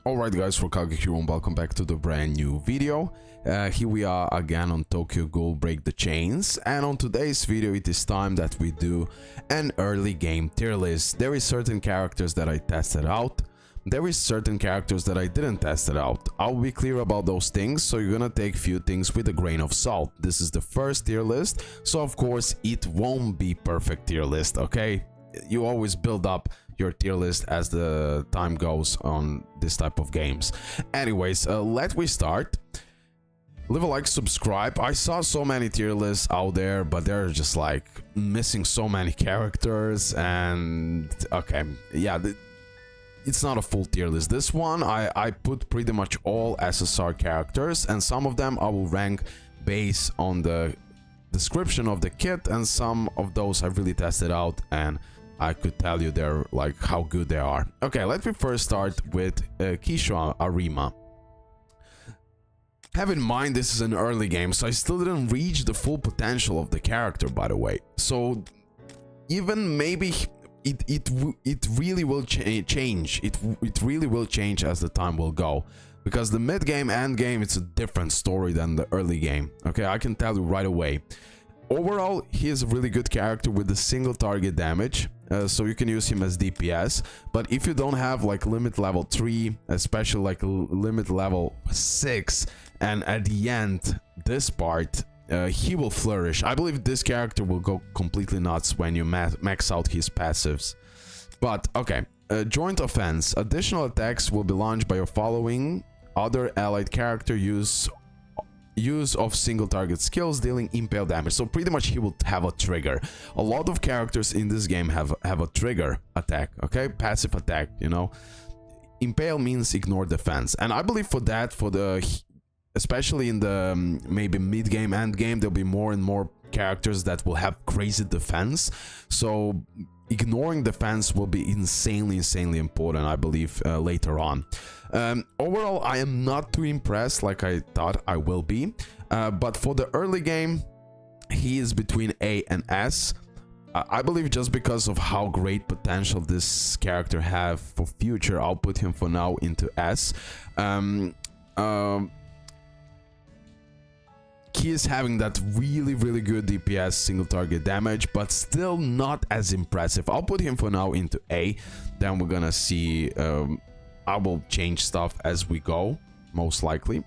Alright guys, RoKage here and welcome back to the brand new video. Here we are again on Tokyo Ghoul Break the Chains, and on today's video it is time that we do an early game tier list. There is certain characters that I tested out, there is certain characters that I didn't test it out. I'll be clear about those things, so you're gonna take few things with a grain of salt. This is the first tier list, so of course it won't be perfect tier list, okay? You always build up your tier list as the time goes on this type of games. Anyways, let me start. Leave a like, subscribe. I saw so many tier lists out there, but they're just like missing so many characters, and okay, yeah, it's not a full tier list. This one I put pretty much all SSR characters, and some of them I will rank based on the description of the kit, and some of those I really tested out and I could tell you they're like how good they are. Okay, let me first start with Kishima Arima. Have in mind this is an early game, so I still didn't reach the full potential of the character, by the way. So even maybe it really will change. It really will change as the time will go, because the mid game, end game, it's a different story than the early game. Okay, I can tell you right away. Overall, he is a really good character with a single target damage, so you can use him as DPS. But if you don't have like limit level 3, especially like limit level 6, and at the end, this part, he will flourish. I believe this character will go completely nuts when you max out his passives. But okay, joint offense. Additional attacks will be launched by your following other allied character use of single target skills dealing impale damage. So pretty much he will have a trigger. A lot of characters in this game have a trigger attack, okay, passive attack, you know. Impale means ignore defense, and I believe for that, for the especially in the maybe mid game, end game, there'll be more and more characters that will have crazy defense, so ignoring defense will be insanely important, I believe, later on. Overall, I am not too impressed like I thought I will be, but for the early game, he is between A and S. I believe just because of how great potential this character have for future, I'll put him for now into S. He is having that really good DPS single target damage, but still not as impressive. I'll put him for now into A, then we're gonna see. I will change stuff as we go, most likely.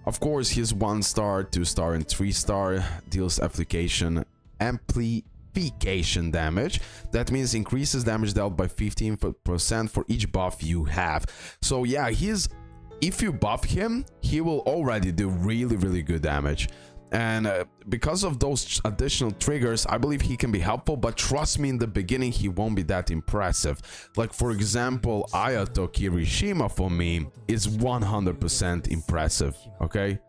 Of course, his 1-star, 2-star, and 3-star deals amplification damage. That means increases damage dealt by 15% for each buff you have. So yeah, if you buff him, he will already do really good damage. And because of those additional triggers, I believe he can be helpful, but trust me, in the beginning he won't be that impressive. Like for example, Ayato Kishima for me is 100% impressive, okay?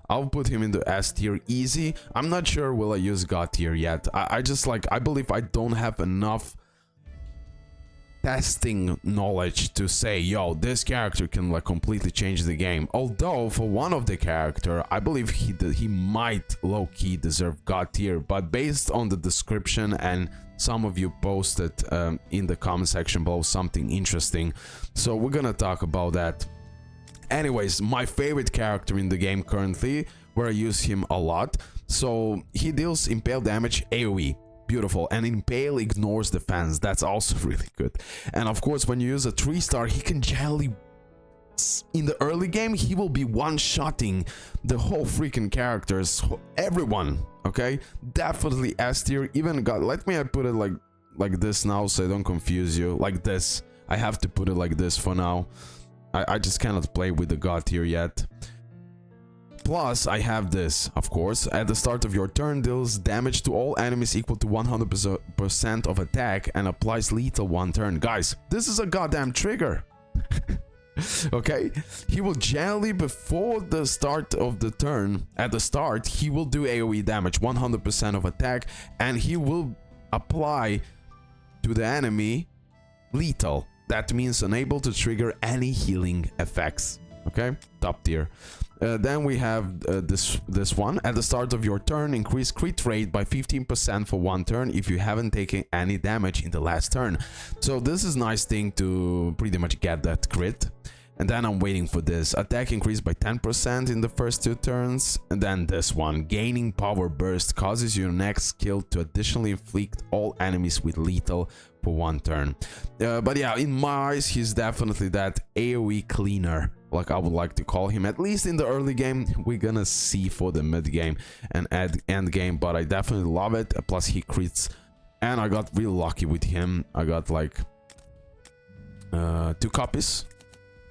I'll put him into S tier easy. I'm not sure will I use God tier yet. I believe I don't have enough testing knowledge to say, yo, this character can like completely change the game. Although for one of the character, I believe he might low-key deserve God tier, but based on the description, and some of you posted in the comment section below something interesting, so we're gonna talk about that. Anyways, my favorite character in the game currently, where I use him a lot, so he deals impale damage AoE. Beautiful, and impale ignores defense. That's also really good. And of course, when you use a 3-star, he can generally, in the early game, he will be one-shotting the whole freaking characters, everyone. Okay, definitely S tier. Even God, let me put it like this now, so I don't confuse you. Like this, I have to put it like this for now. I just cannot play with the God tier yet. Plus, I have this, of course. At the start of your turn, deals damage to all enemies equal to 100% of attack and applies lethal 1 turn. Guys, this is a goddamn trigger. Okay? He will generally, before the start of the turn, at the start, he will do AoE damage, 100% of attack, and he will apply to the enemy lethal. That means unable to trigger any healing effects. Okay, top tier. Then we have this one. At the start of your turn, increase crit rate by 15% for 1 turn if you haven't taken any damage in the last turn. So this is nice thing to pretty much get that crit. And then I'm waiting for this. Attack increased by 10% in the first 2 turns. And then this one. Gaining power burst causes your next skill to additionally inflict all enemies with lethal for 1 turn. But yeah, in my eyes, he's definitely that AoE cleaner, like I would like to call him. At least in the early game. We're gonna see for the mid game and end game. But I definitely love it. Plus he crits. And I got real lucky with him. I got like 2 copies.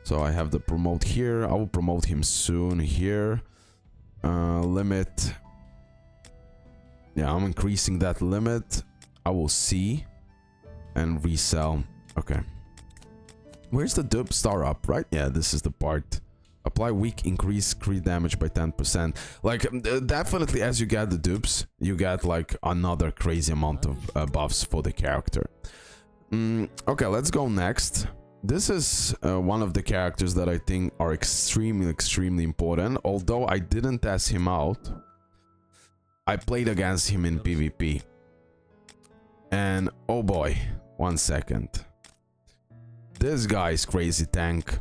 So I have the promote here. I will promote him soon here. Limit. Yeah, I'm increasing that limit. I will see. And resell. Okay. Where's the dupe star up, right? Yeah, this is the part. Apply weak increase crit damage by 10%. Like, definitely as you get the dupes, you get like another crazy amount of buffs for the character. Okay, let's go next. This is one of the characters that I think are extremely important. Although I didn't test him out, I played against him in PvP. And oh boy, 1 second. This guy is crazy tank.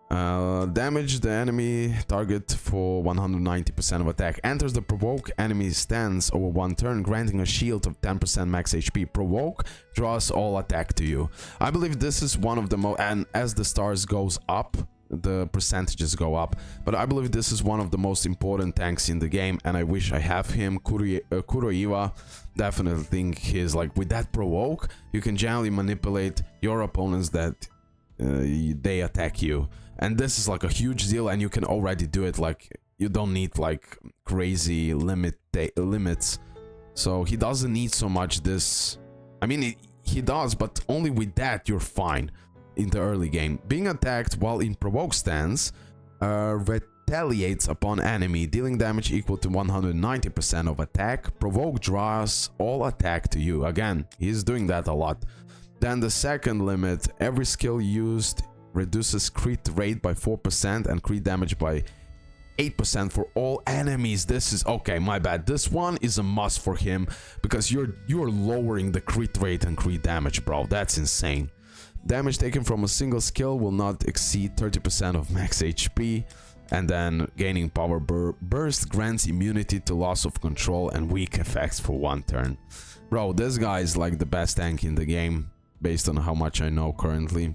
Damage the enemy target for 190% of attack. Enters the provoke enemy stance over 1 turn, granting a shield of 10% max HP. Provoke draws all attack to you. I believe this is one of the most, and as the stars goes up, the percentages go up. But I believe this is one of the most important tanks in the game, and I wish I have him. Kuroiwa, definitely think he's like, with that provoke, you can generally manipulate your opponents that they attack you. And this is like a huge deal, and you can already do it. Like, you don't need like crazy limits. So he doesn't need so much this. I mean, he does, but only with that you're fine in the early game. Being attacked while in provoke stance retaliates upon enemy, dealing damage equal to 190% of attack. Provoke draws all attack to you. Again, he's doing that a lot. Then the second limit, every skill used reduces crit rate by 4% and crit damage by 8% for all enemies. This is okay, my bad. This one is a must for him because you're lowering the crit rate and crit damage, bro. That's insane. Damage taken from a single skill will not exceed 30% of max HP. And then gaining power burst grants immunity to loss of control and weak effects for 1 turn. Bro, this guy is like the best tank in the game based on how much I know currently.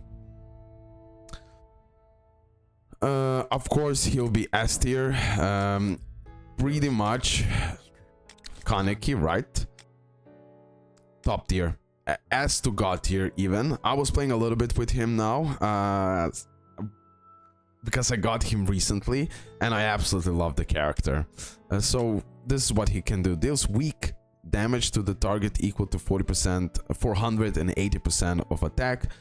Of course, he'll be S tier. Pretty much Kaneki, right? Top tier. S to God tier even. I was playing a little bit with him now. Because I got him recently. And I absolutely love the character. So this is what he can do. Deals weak damage to the target equal to 40%, 480% of attack.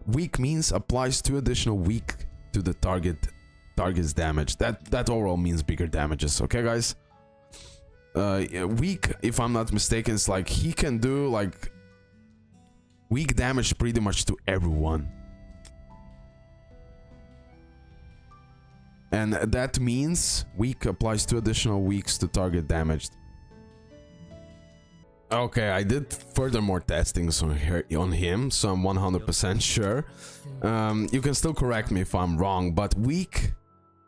Weak means applies 2 additional weak to the target's damage. That overall means bigger damages. Okay, guys. Weak, if I'm not mistaken, is like he can do like weak damage pretty much to everyone. And that means weak applies 2 additional weaks to target damage. Okay, I did furthermore testings on him, so I'm 100% sure. You can still correct me if I'm wrong, but weak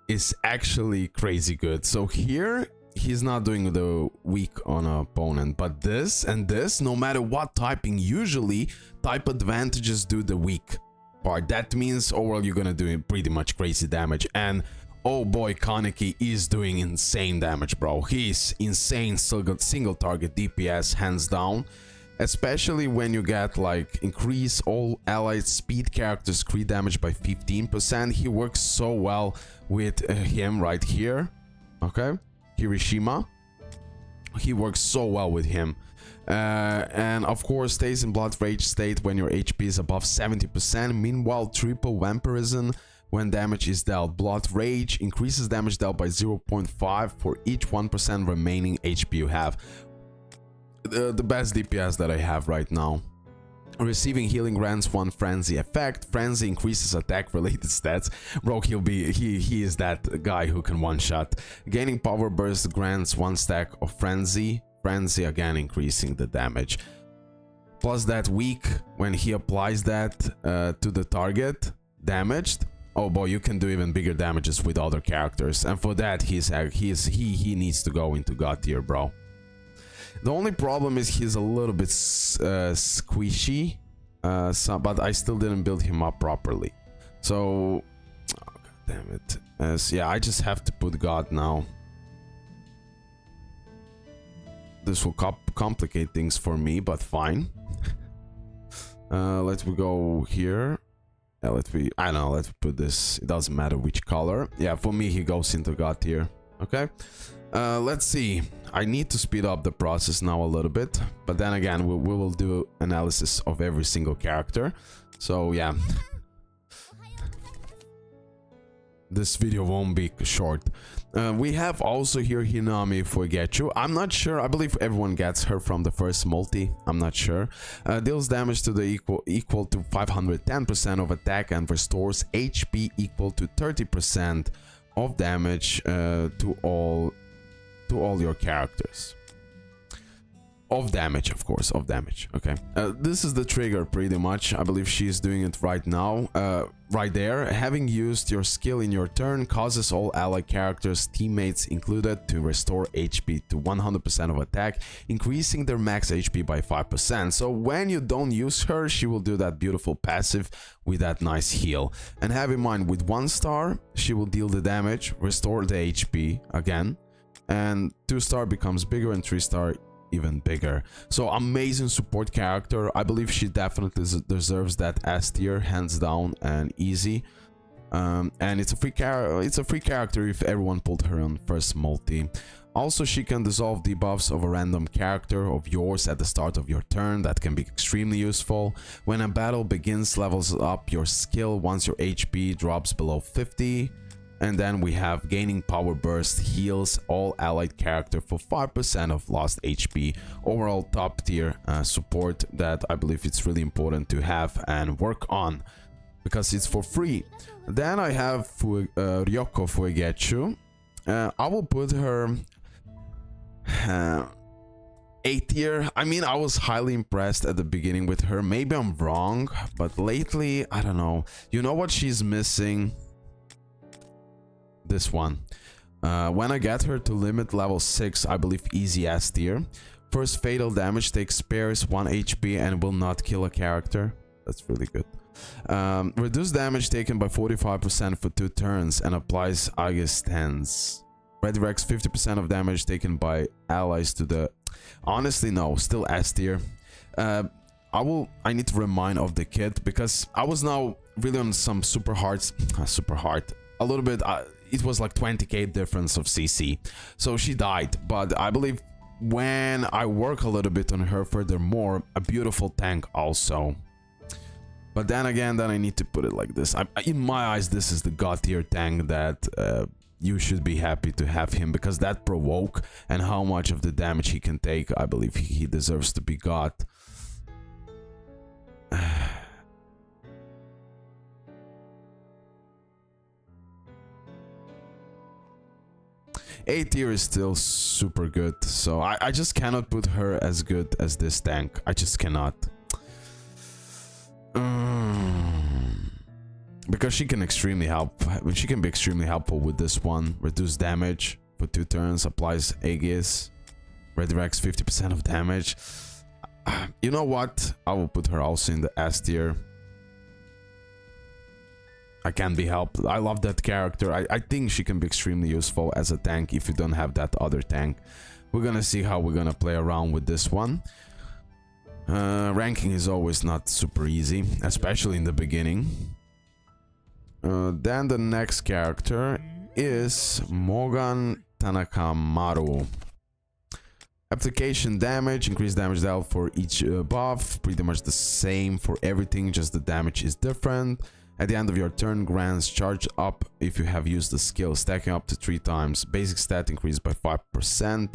is actually crazy good. So here, he's not doing the weak on an opponent, but this and this, no matter what typing, usually type advantages do the weak part. That means overall you're gonna do pretty much crazy damage. And oh boy, Kaneki is doing insane damage, bro. He's insane single target DPS, hands down. Especially when you get like increase all allied speed characters crit damage by 15%. He works so well with him right here. Okay, Kishima. He works so well with him. And of course stays in blood rage state when your HP is above 70%. Meanwhile, triple vampirism when damage is dealt. Blood rage increases damage dealt by 0.5 for each 1% remaining HP you have. The best DPS that I have right now. Receiving healing grants one frenzy effect. Frenzy increases attack related stats. Bro, he is that guy who can one shot. Gaining power burst grants one stack of frenzy. Frenzy again increasing the damage. Plus that weak when he applies that to the target damaged. Oh boy, you can do even bigger damages with other characters, and for that he needs to go into God tier, bro. The only problem is he's a little bit squishy, but I still didn't build him up properly. So, oh, God damn it. Yeah, I just have to put God now. This will complicate things for me, but fine. Let's go here. I don't know, let's put this. It doesn't matter which color. Yeah, for me, he goes into God tier. Okay. Let's see. I need to speed up the process now a little bit, but then again, we will do analysis of every single character. So yeah, this video won't be short. We have also here Hinami Fuegetsu. I'm not sure. I believe everyone gets her from the first multi. I'm not sure. Deals damage to the equal to 510% of attack and restores HP equal to 30% of damage to all your characters. Of damage, of course, of damage. Okay. This is the trigger pretty much. I believe she's doing it right now. Right there. Having used your skill in your turn causes all allied characters, teammates included, to restore HP to 100% of attack, increasing their max HP by 5%. So when you don't use her, she will do that beautiful passive with that nice heal. And have in mind, with 1 star, she will deal the damage, restore the HP again, and 2 star becomes bigger, and 3 star even bigger. So amazing support character. I believe she definitely deserves that S tier, hands down and easy. And it's a free character if everyone pulled her on first multi. Also, she can dissolve debuffs of a random character of yours at the start of your turn. That can be extremely useful. When a battle begins, levels up your skill once your HP drops below 50. And then we have gaining power burst, heals all allied character for 5% of lost HP. Overall top tier support that I believe it's really important to have and work on, because it's for free. Then I have Ryoko Fuegetsu. I will put her A tier. I mean, I was highly impressed at the beginning with her. Maybe I'm wrong, but lately, I don't know. You know what she's missing? This one. When I get her to limit level 6, I believe easy S tier. First fatal damage takes spares 1 HP and will not kill a character. That's really good. Reduce damage taken by 45% for 2 turns and applies Augustens. Redirects 50% of damage taken by allies to the... Honestly, no, still S tier. I need to remind of the kit, because I was now really on some super hard, a little bit. It was like 20k difference of CC, so she died. But I believe when I work a little bit on her furthermore, a beautiful tank also. But then again, then I need to put it like this. In my eyes, this is the god tier tank that you should be happy to have him, because that provoke and how much of the damage he can take, I believe he deserves to be god. A tier is still super good, so I just cannot put her as good as this tank. I just cannot. Because she can extremely help. She can be extremely helpful with this one. Reduce damage for 2 turns, applies Aegis, redirects 50% of damage. You know what? I will put her also in the S tier. I can't be helped. I love that character. I think she can be extremely useful as a tank if you don't have that other tank. We're gonna see how we're gonna play around with this one. Ranking is always not super easy, especially in the beginning. Then the next character is Morgan Tanakamaru. Application damage, increased damage dealt for each buff, pretty much the same for everything, just the damage is different. At the end of your turn, grants charge up if you have used the skill, stacking up to 3 times. Basic stat increased by 5%.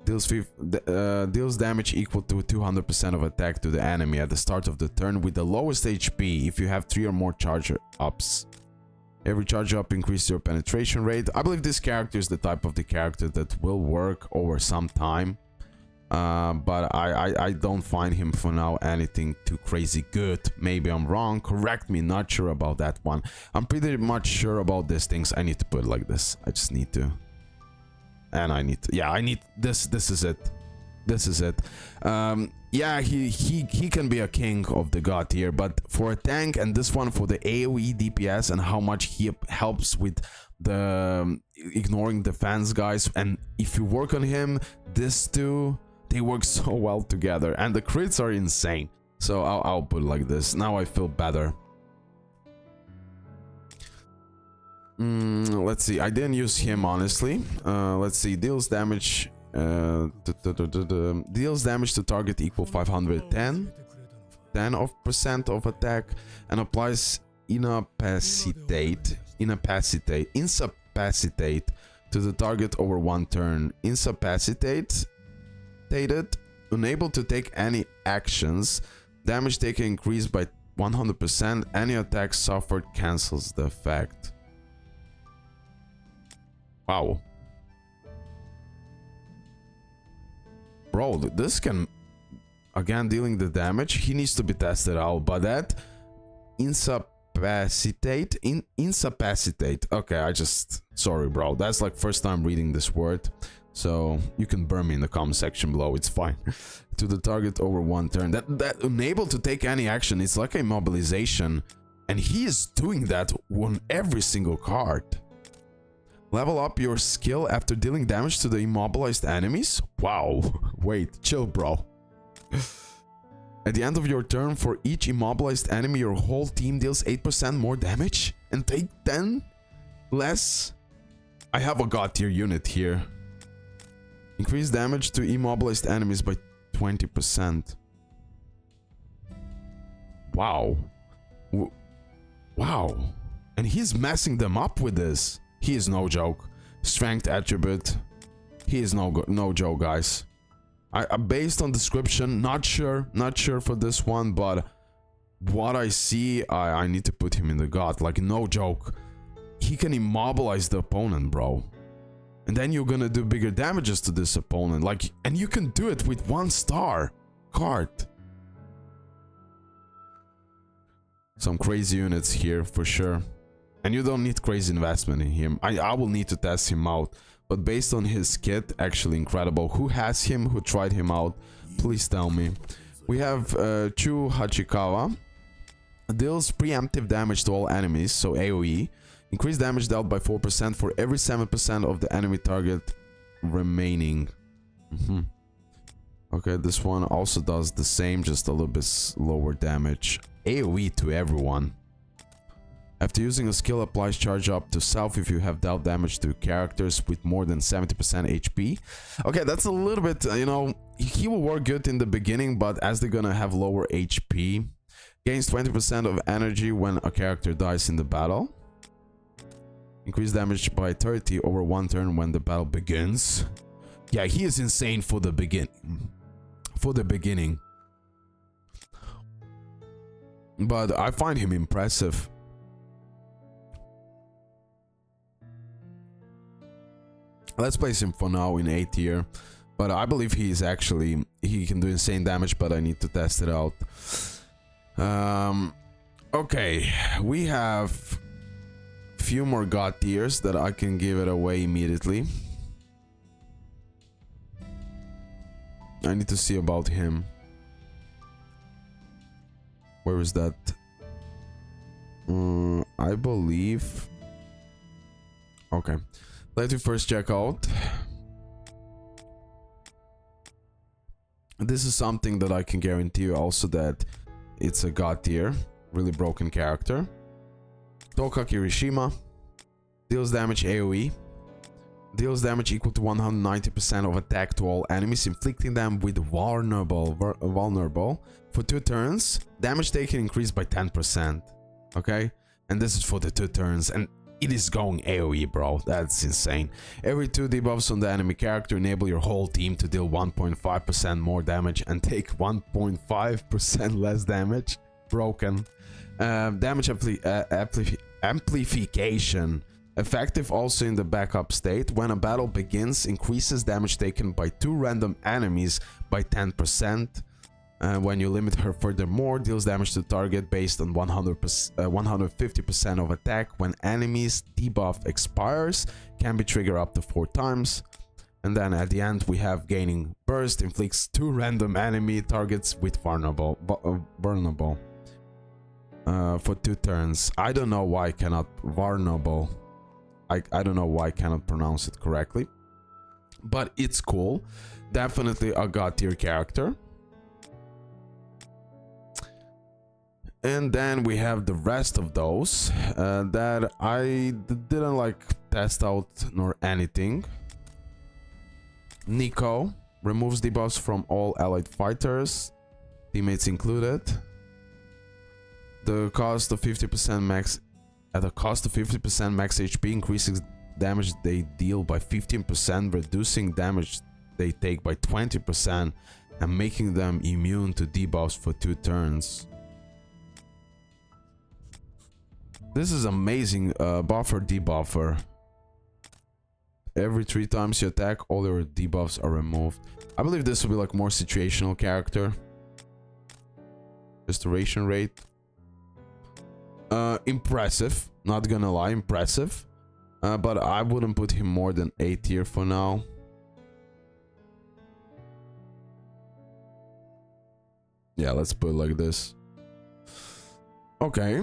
deals damage equal to 200% of attack to the enemy at the start of the turn with the lowest HP if you have 3 or more charge ups. Every charge up increases your penetration rate. I believe this character is the type of the character that will work over some time. But I don't find him for now anything too crazy good. Maybe I'm wrong. Correct me. Not sure about that one. I'm pretty much sure about these things. I need to put it like this. I just need to. And I need to. Yeah, I need this. This is it. This is it. Yeah, he can be a king of the god tier, but for a tank and this one for the AoE DPS and how much he helps with the ignoring defense guys, and if you work on him, this two, they work so well together and the crits are insane. So I'll put it like this. Now I feel better. Let's see. I didn't use him honestly. Let's see. Deals damage. Deals damage to target equal 510 10% of attack and applies incapacitate to the target over one turn. Incapacitated, unable to take any actions, damage taken increased by 100%, any attack suffered cancels the effect. Wow. Bro, this can, again, dealing the damage, he needs to be tested out, but that incapacitate, okay, sorry bro, that's like first time reading this word, so you can burn me in the comment section below, it's fine. To the target over one turn, that unable to take any action, it's like a mobilization, and he is doing that on every single card. Level up your skill after dealing damage to the immobilized enemies? Wow. Wait, chill, bro. At the end of your turn, for each immobilized enemy, your whole team deals 8% more damage and take 10 less? I have a god tier unit here. Increase damage to immobilized enemies by 20%. Wow. Wow. And he's messing them up with this. He is no joke. Strength attribute. He is no joke, guys. I based on description, not sure for this one, but what I see, I need to put him in the god. Like, no joke. He can immobilize the opponent, bro. And then you're gonna do bigger damages to this opponent. Like, and you can do it with 1-star card. Some crazy units here for sure. And you don't need crazy investment in him. I will need to test him out. But based on his kit, actually incredible. Who has him? Who tried him out? Please tell me. We have Chu Hachikawa. Deals preemptive damage to all enemies, so AoE. Increased damage dealt by 4% for every 7% of the enemy target remaining. Okay, this one also does the same, just a little bit lower damage. AoE to everyone. After using a skill, applies charge up to self if you have dealt damage to characters with more than 70% HP. Okay, that's a little bit, you know, he will work good in the beginning, but as they're gonna have lower HP, gains 20% of energy when a character dies in the battle. Increase damage by 30 over one turn when the battle begins. Yeah, he is insane for the beginning. But I find him impressive. Let's place him for now in A tier, but I believe he can do insane damage, but I need to test it out. Okay, we have few more god tiers that I can give it away immediately. I need to see about him. Where is that? I believe. Okay. Let me first check out. This is something that I can guarantee you also, that it's a god tier. Really broken character. Tokyo Kishima. Deals damage AoE. Deals damage equal to 190% of attack to all enemies, inflicting them with vulnerable for 2 turns. Damage taken increased by 10%. Okay? And this is for the 2 turns. And it is going AoE, bro. That's insane. Every 2 debuffs on the enemy character enable your whole team to deal 1.5% more damage and take 1.5% less damage. Broken. Damage amplification. Effective also in the backup state. When a battle begins, increases damage taken by 2 random enemies by 10%. When you limit her furthermore, deals damage to target based on 150% of attack. When enemy's debuff expires, can be triggered up to 4 times. And then at the end we have gaining burst, inflicts 2 random enemy targets with vulnerable for 2 turns. I don't know why I cannot vulnerable. I don't know why I cannot pronounce it correctly, but it's cool. Definitely a god tier character. And then we have the rest of those that I didn't like test out nor anything. Nico removes debuffs from all allied fighters, teammates included. The cost of 50% max at a cost of 50% max HP increases damage they deal by 15%, reducing damage they take by 20% and making them immune to debuffs for 2 turns. This is amazing. Buffer debuffer. Every 3 times you attack, all your debuffs are removed. I believe this will be like more situational character. Restoration rate. Impressive. Not gonna lie, impressive. But I wouldn't put him more than A tier for now. Yeah, let's put it like this. Okay.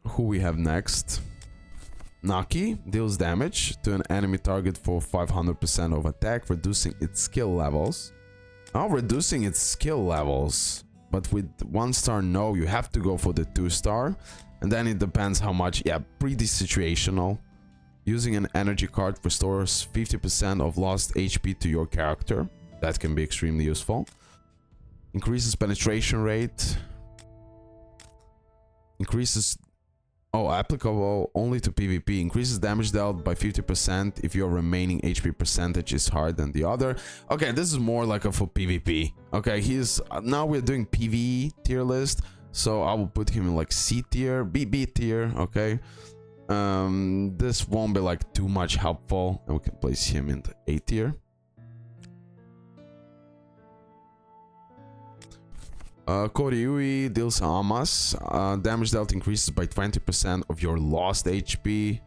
Who we have next? Naki deals damage to an enemy target for 500% of attack, reducing its skill levels. Oh, reducing its skill levels. But with 1 star, no, you have to go for the 2 star. And then it depends how much. Yeah, pretty situational. Using an energy card restores 50% of lost HP to your character. That can be extremely useful. Increases penetration rate. Increases... Oh, applicable only to PvP. Increases damage dealt by 50% if your remaining HP percentage is higher than the other. Okay, this is more like a for PvP. Okay, he's... Now we're doing PvE tier list. So I will put him in like C tier, B tier, okay? This won't be like too much helpful. And we can place him in the A tier. Koryui deals Amas. Damage dealt increases by 20% of your lost HP.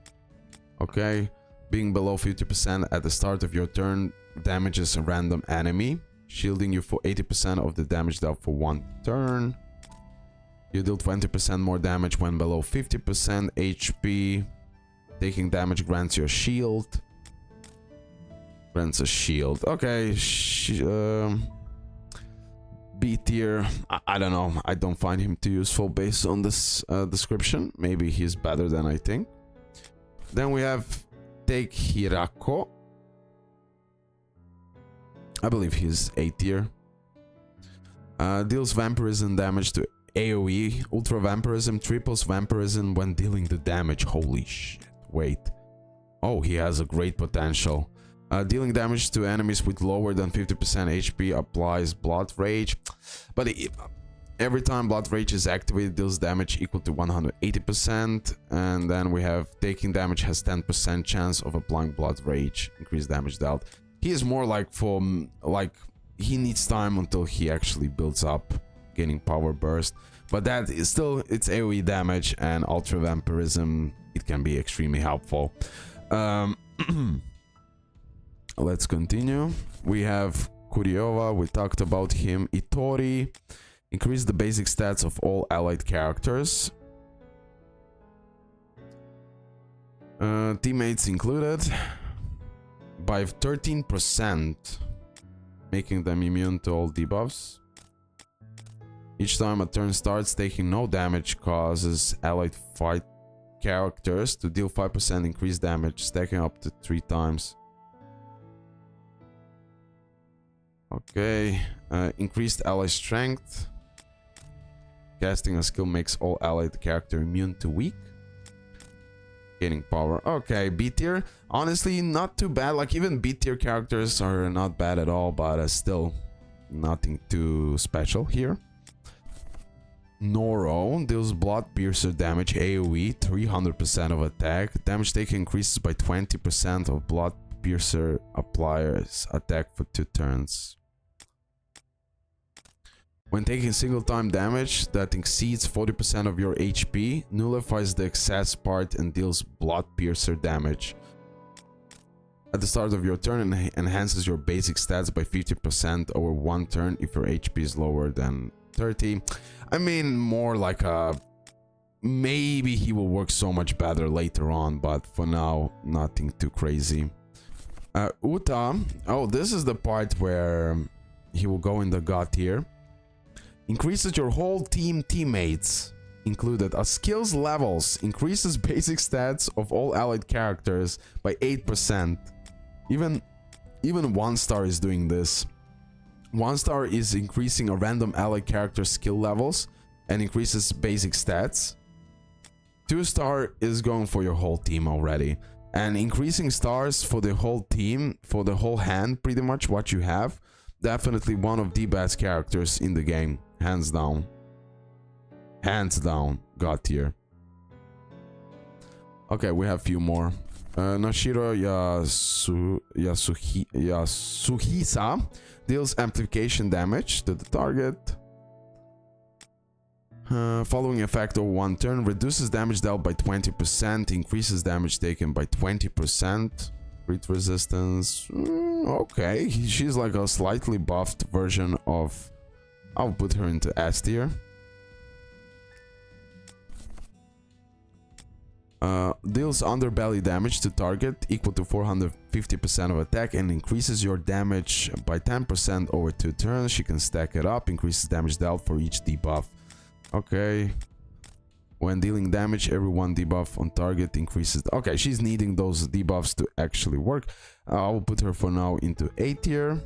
Okay. Being below 50% at the start of your turn damages a random enemy, shielding you for 80% of the damage dealt for 1 turn. You deal 20% more damage when below 50% HP. Taking damage grants you a shield. Grants a shield. Okay. B tier, I don't know. I don't find him too useful based on this description. Maybe he's better than I think. Then we have Take Hirako. I believe he's A tier. Deals vampirism damage to AoE. Ultra vampirism triples vampirism when dealing the damage. Holy shit. Wait. Oh, he has a great potential. Dealing damage to enemies with lower than 50% HP applies Blood Rage. But every time Blood Rage is activated, deals damage equal to 180%. And then we have taking damage has 10% chance of applying Blood Rage. Increased damage dealt. He is more like for... like, he needs time until he actually builds up, gaining power burst. But that is still... it's AoE damage and Ultra Vampirism. It can be extremely helpful. Let's continue. We have Kuryova, we talked about him. Itori, increase the basic stats of all allied characters. Teammates included. By 13%, making them immune to all debuffs. Each time a turn starts, taking no damage causes allied fight characters to deal 5% increased damage, stacking up to 3 times. Okay, increased ally strength. Casting a skill makes all allied character immune to weak. Gaining power. Okay, B tier. Honestly, not too bad. Like, even B tier characters are not bad at all, but still nothing too special here. Noro deals blood piercer damage AoE, 300% of attack. Damage taken increases by 20% of blood piercer applies attack for 2 turns. When taking single time damage that exceeds 40% of your HP, nullifies the excess part and deals blood piercer damage. At the start of your turn, enhances your basic stats by 50% over 1 turn if your HP is lower than 30. I mean, more like a... maybe he will work so much better later on, but for now, nothing too crazy. Uta. Oh, this is the part where he will go in the god tier. Increases your whole teammates included as skills levels. Increases basic stats of all allied characters by 8%. Even 1 star is doing this. 1 star is increasing a random allied character skill levels and increases basic stats. 2 star is going for your whole team already. And increasing stars for the whole team, for the whole hand, pretty much what you have. Definitely one of the best characters in the game. Hands down. Hands down. God tier. Okay, we have a few more. Nashiro Yasuhisa deals amplification damage to the target. Following effect over 1 turn, reduces damage dealt by 20%, increases damage taken by 20%. Crit resistance. Okay, she's like a slightly buffed version of... I'll put her into S tier. Deals underbelly damage to target equal to 450% of attack and increases your damage by 10% over 2 turns. She can stack it up, increases damage dealt for each debuff. Okay. When dealing damage, every 1 debuff on target increases. Okay, she's needing those debuffs to actually work. I will put her for now into A tier.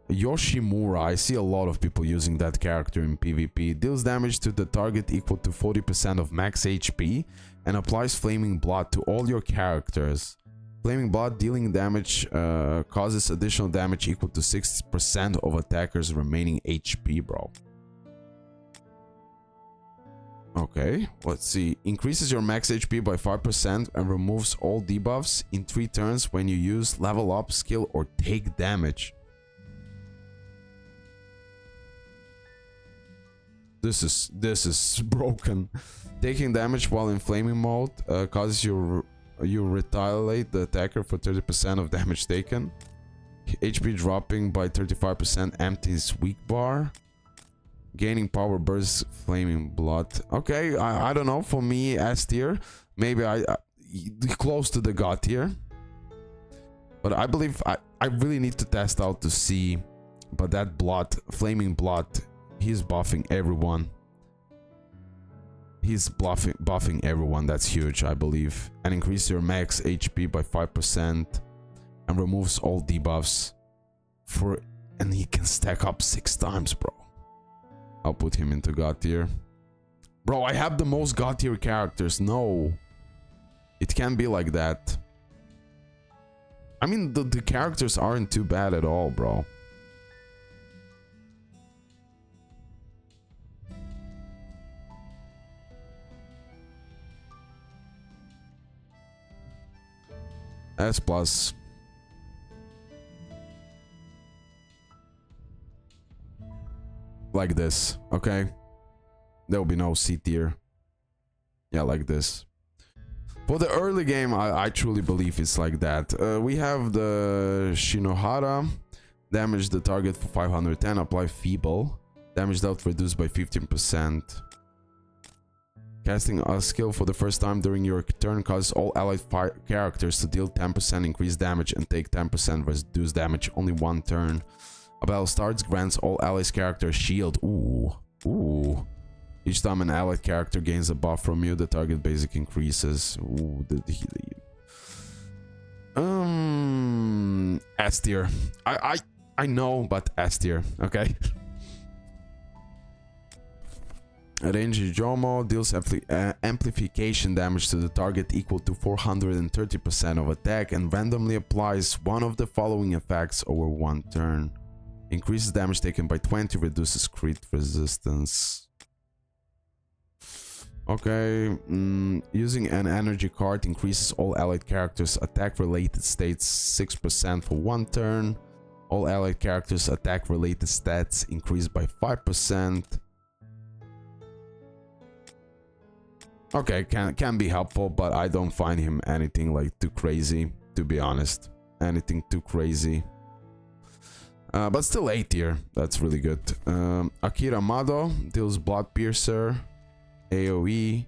Yoshimura, I see a lot of people using that character in PvP. Deals damage to the target equal to 40% of max HP and applies Flaming Blood to all your characters. Flaming Blood dealing damage causes additional damage equal to 60% of attackers' remaining HP, bro. Okay, let's see. Increases your max HP by 5% and removes all debuffs in 3 turns when you use level up, skill, or take damage. This is broken. Taking damage while in flaming mode causes you retaliate the attacker for 30% of damage taken. HP dropping by 35%, empties weak bar. Gaining power bursts flaming blood. Okay, I don't know. For me, S tier. Maybe I close to the god tier. But I believe I really need to test out to see. But that blood, flaming blood, he's buffing everyone. He's buffing everyone. That's huge, I believe. And increase your max HP by 5%. And removes all debuffs. And he can stack up 6 times, bro. I'll put him into god tier. Bro, I have the most god tier characters. No. It can't be like that. I mean, the characters aren't too bad at all, bro. S plus. Like this, okay? There will be no C tier. Yeah, like this. For the early game, I truly believe it's like that. We have the Shinohara. Damage the target for 510. Apply Feeble. Damage dealt reduced by 15%. Casting a skill for the first time during your turn causes all allied characters to deal 10% increased damage and take 10% reduced damage only 1 turn. A battle starts, grants all allies characters shield. Ooh. Each time an allied character gains a buff from you, the target basic increases. Ooh, S tier. I know, but S tier, okay? Range Jomo deals amplification damage to the target equal to 430% of attack and randomly applies one of the following effects over one turn. Increases damage taken by 20, reduces crit resistance. Okay, using an energy card increases all allied characters' attack related states 6% for one turn. All allied characters' attack related stats increase by 5%. Okay, can be helpful, but I don't find him anything like too crazy, to be honest. Anything too crazy. But still A tier, that's really good. Akira Mado deals Blood Piercer, AoE.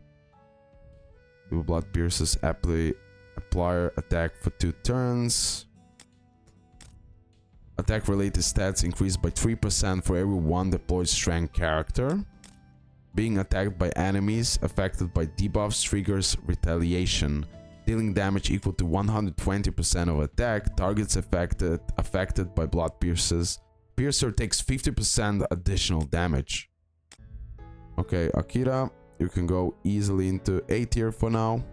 Do Blood Piercer's applier attack for 2 turns. Attack related stats increase by 3% for every one deployed strength character. Being attacked by enemies affected by debuffs triggers retaliation. Dealing damage equal to 120% of attack. Targets affected by Blood Piercer takes 50% additional damage. Okay, Akira, you can go easily into A tier for now.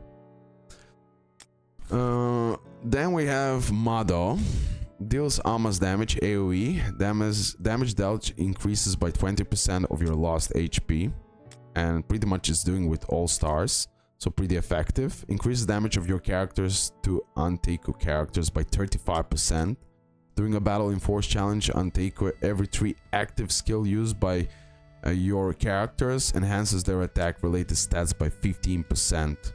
Then we have Mado. Deals almost damage, AoE. Damage dealt increases by 20% of your lost HP. And pretty much is doing with all stars. So pretty effective. Increases damage of your characters to Anteiku characters by 35%. During a battle in force challenge, Anteiku, every 3 active skill used by your characters enhances their attack related stats by 15%.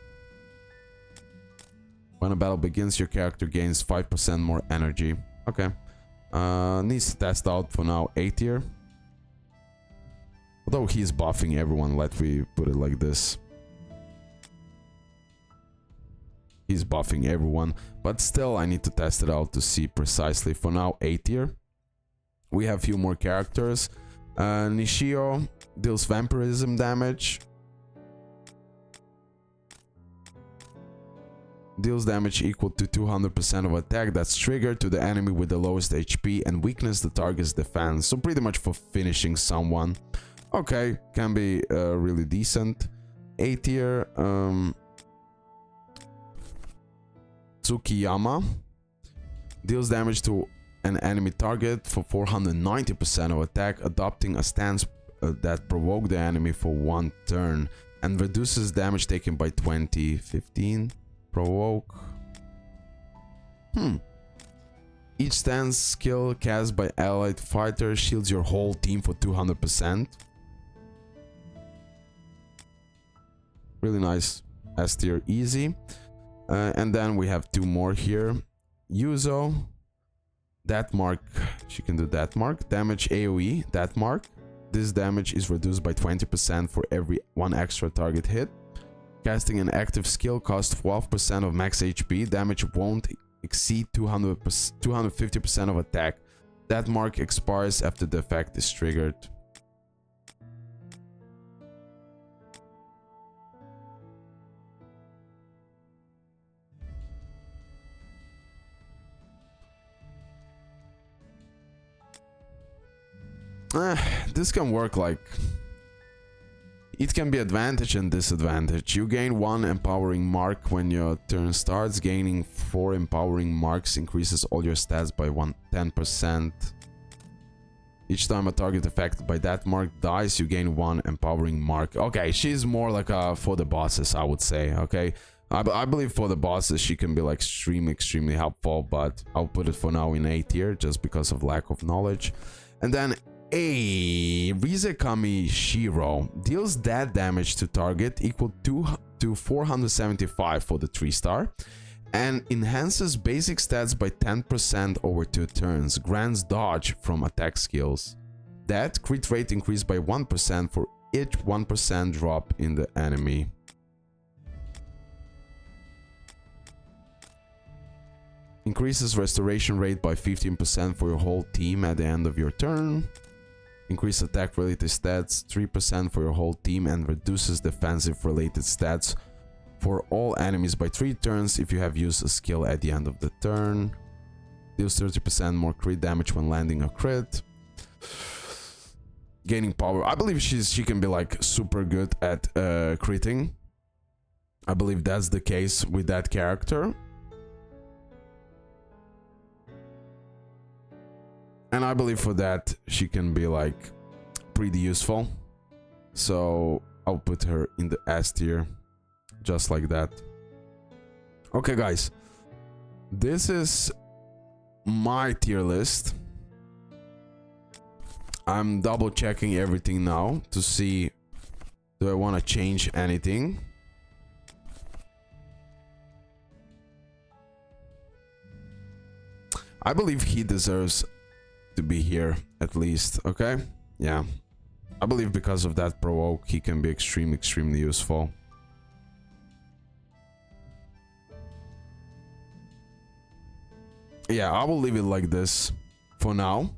When a battle begins, your character gains 5% more energy. Okay. Needs to test out for now A tier. Although he's buffing everyone, let me put it like this. He's buffing everyone, but still I need to test it out to see precisely. For now, A tier. We have a few more characters. Nishio deals vampirism damage. Deals damage equal to 200% of attack that's triggered to the enemy with the lowest HP and weakness the target's defense. So pretty much for finishing someone. Okay, can be really decent. A tier. Tsukiyama deals damage to an enemy target for 490% of attack, adopting a stance that provokes the enemy for 1 turn and reduces damage taken by 20. 15. Provoke. Each stance skill cast by allied fighter shields your whole team for 200%. Really nice. S tier, easy. And then we have 2 more here. Yuzo. That mark. She can do that mark. Damage AoE. That mark. This damage is reduced by 20% for every 1 extra target hit. Casting an active skill costs 12% of max HP. Damage won't exceed 250% of attack. That mark expires after the effect is triggered. This can work like... It can be advantage and disadvantage. You gain 1 empowering mark when your turn starts. Gaining 4 empowering marks increases all your stats by 10%. Each time a target affected by that mark dies, you gain 1 empowering mark. Okay, she's more like for the bosses, I would say. Okay, I believe for the bosses she can be like extremely helpful, but I'll put it for now in A tier just because of lack of knowledge. And then Rizekami Shiro deals dead damage to target equal to 475 for the 3-star and enhances basic stats by 10% over 2 turns. Grants dodge from attack skills. That crit rate increased by 1% for each 1% drop in the enemy. Increases restoration rate by 15% for your whole team at the end of your turn. Increase attack related stats 3% for your whole team and reduces defensive related stats for all enemies by 3 turns if you have used a skill at the end of the turn. Deals 30% more crit damage when landing a crit. gaining power. I believe she can be like super good at critting. I believe that's the case with that character. And I believe for that she can be like pretty useful. So I'll put her in the S tier, just like that. Okay guys, this is my tier list. I'm double checking everything now to see, do I want to change anything? I believe he deserves to be here at least, okay? Yeah. I believe because of that provoke, he can be extremely useful. Yeah, I will leave it like this for now.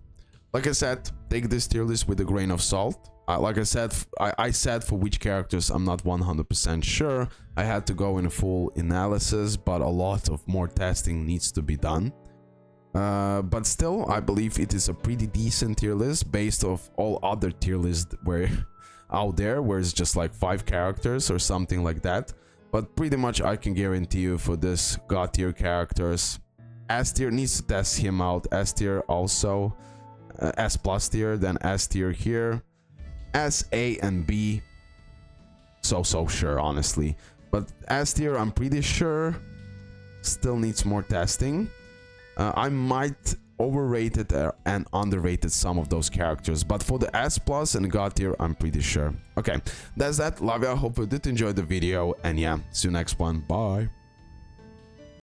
Like I said, take this tier list with a grain of salt. Like I said, I said for which characters I'm not 100% sure. I had to go in a full analysis, but a lot of more testing needs to be done. But still, I believe it is a pretty decent tier list based off all other tier lists where out there, where it's just like 5 characters or something like that. But pretty much I can guarantee you for this God tier characters, S tier needs to test him out, S tier also, S plus tier, then S tier here, S, A, and B, so sure honestly. But S tier I'm pretty sure still needs more testing. I might overrated and underrated some of those characters, but for the S plus and God tier I'm pretty sure. Okay, that's that. Love ya, hope you did enjoy the video, and yeah, see you next one, bye.